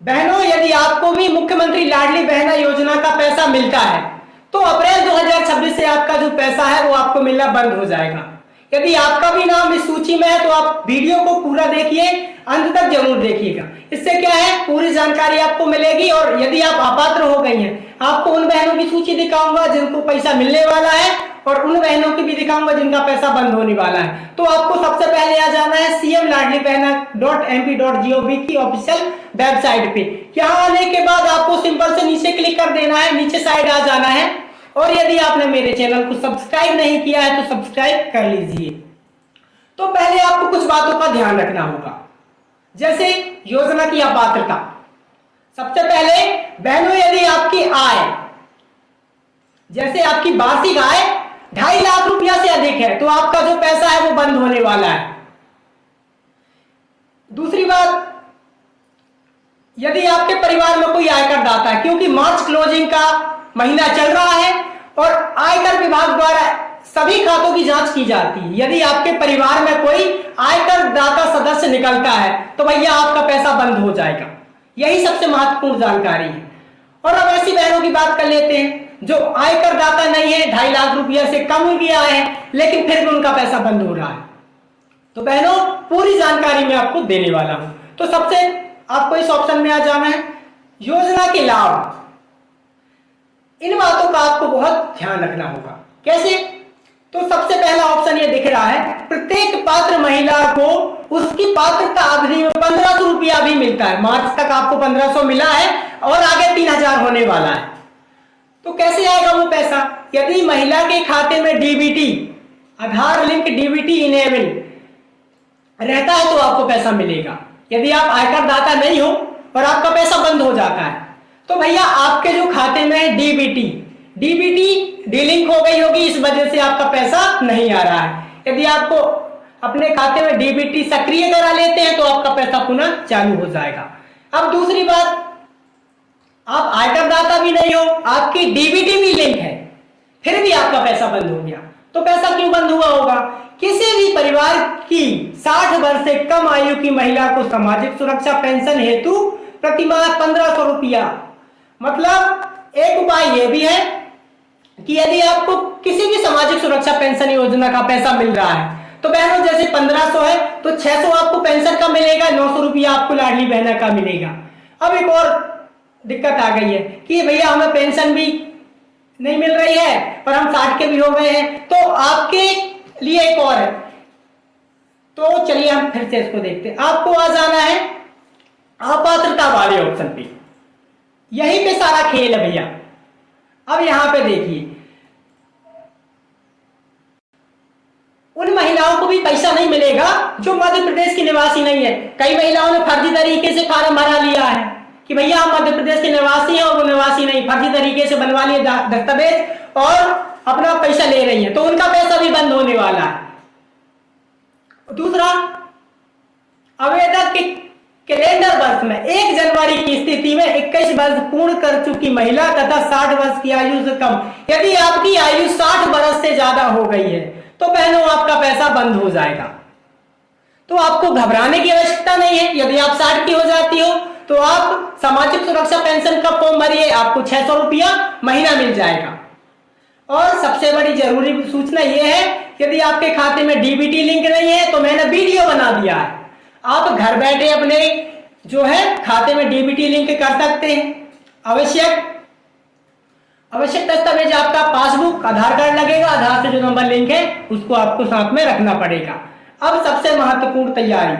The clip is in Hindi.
बहनों, यदि आपको भी मुख्यमंत्री लाडली बहना योजना का पैसा मिलता है तो अप्रैल 2026 से आपका जो पैसा है वो आपको मिलना बंद हो जाएगा। यदि आपका भी नाम इस सूची में है तो आप वीडियो को पूरा देखिए, अंत तक जरूर देखिएगा। इससे क्या है, पूरी जानकारी आपको मिलेगी। और यदि आप अपात्र हो गई हैं, आपको उन बहनों की सूची दिखाऊंगा जिनको पैसा मिलने वाला है और उन बहनों की भी दिखाऊंगा जिनका पैसा बंद होने वाला है। तो आपको सबसे पहले आ जाना है cmladlibehna.mp.gov की ऑफिशियल वेबसाइट पे। यहाँ आने के बाद आपको सिंपल से नीचे क्लिक कर देना है, नीचे साइड आ जाना है। और यदि आपने मेरे चैनल को सब्सक्राइब नहीं किया है तो सब्सक्राइब कर लीजिए। तो पहले आपको कुछ बातों का ध्यान रखना होगा, जैसे योजना की अपात्रता। सबसे पहले बहनों, यदि आपकी आय, जैसे आपकी वार्षिक आय 2.5 लाख रुपया से अधिक है तो आपका जो पैसा है वो बंद होने वाला है। दूसरी बात, यदि आपके परिवार में कोई आयकर दाता है, क्योंकि मार्च क्लोजिंग का महीना चल रहा है और आयकर विभाग द्वारा सभी खातों की जांच की जाती है। यदि आपके परिवार में कोई आयकर दाता सदस्य निकलता है तो भैया आपका पैसा बंद हो जाएगा। यही सबसे महत्वपूर्ण जानकारी है। और अब ऐसी बहनों की बात कर लेते हैं जो आयकर दाता नहीं है, 2.5 लाख रुपया से कम की आय है, लेकिन फिर भी उनका पैसा बंद हो रहा है। तो बहनों, पूरी जानकारी मैं आपको देने वाला हूं। तो सबसे आपको इस ऑप्शन में आ जाना है, योजना के लाभ। इन बातों का आपको बहुत ध्यान रखना होगा। कैसे? तो सबसे पहला ऑप्शन ये दिख रहा है, प्रत्येक पात्र महिला को उसकी पात्रता अवधि में 1500 रुपया भी मिलता है। मार्च तक आपको 1500 मिला है और आगे 3000 होने वाला है। तो कैसे आएगा वो पैसा? यदि महिला के खाते में डीबीटी, आधार लिंक डीबीटी इनेबल रहता है तो आपको पैसा मिलेगा। यदि आप आयकर दाता नहीं हो और आपका पैसा बंद हो जाता है तो भैया आपके जो खाते में डीबीटी डीलिंक हो गई होगी, इस वजह से आपका पैसा नहीं आ रहा है। यदि आपको अपने खाते में डीबीटी सक्रिय करा लेते हैं तो आपका पैसा पुनः चालू हो जाएगा। अब दूसरी बात, आप आयकर दाता भी नहीं हो, आपकी डीबीटी भी लिंक है, फिर भी आपका पैसा बंद हो गया। तो पैसा क्यों बंद हुआ होगा? किसी भी परिवार की 60 वर्ष से कम आयु की महिला को सामाजिक सुरक्षा पेंशन हेतु प्रतिमाह 1500 रुपया। मतलब एक उपाय यह भी है कि यदि आपको किसी भी सामाजिक सुरक्षा पेंशन योजना का पैसा मिल रहा है तो बहनों, जैसे 1500 है तो 600 आपको पेंशन का मिलेगा, 900 रुपया आपको लाडली बहना का मिलेगा। अब एक और दिक्कत आ गई है कि भैया हमें पेंशन भी नहीं मिल रही है और हम 60 के भी हो गए हैं, तो आपके लिए एक और है। तो चलिए हम फिर से इसको देखते हैं। आपको आ जाना है अपात्रता वाले ऑप्शन पे, यहीं पे सारा खेल है भैया। अब यहां पे देखिए, उन महिलाओं को भी पैसा नहीं मिलेगा जो मध्य प्रदेश की निवासी नहीं है। कई महिलाओं ने फर्जी तरीके से फार्म भरा लिया है कि भैया हम मध्य प्रदेश के निवासी हैं और वो निवासी नहीं, फर्जी तरीके से बनवा लिए दस्तावेज और अपना पैसा ले रही है, तो उनका पैसा भी बंद होने वाला है। दूसरा, आवेदक के कैलेंडर वर्ष में 1 जनवरी की स्थिति में 21 वर्ष पूर्ण कर चुकी महिला तथा 60 वर्ष की आयु से कम, यदि आपकी आयु 60 वर्ष से ज्यादा हो गई है तो बहनों आपका पैसा बंद हो जाएगा। तो आपको घबराने की आवश्यकता नहीं है। यदि आप 60 की हो जाती हो तो आप सामाजिक सुरक्षा पेंशन का फॉर्म भरिए, आपको 600 रुपया महीना मिल जाएगा। और सबसे बड़ी जरूरी सूचना यह है, यदि आपके खाते में डीबीटी लिंक नहीं है तो मैंने वीडियो बना दिया है, आप घर बैठे अपने जो है खाते में डीबीटी लिंक कर सकते हैं। आवश्यक दस्तावेज आपका पासबुक, आधार कार्ड लगेगा, आधार से जो नंबर लिंक है उसको आपको साथ में रखना पड़ेगा। अब सबसे महत्वपूर्ण तैयारी,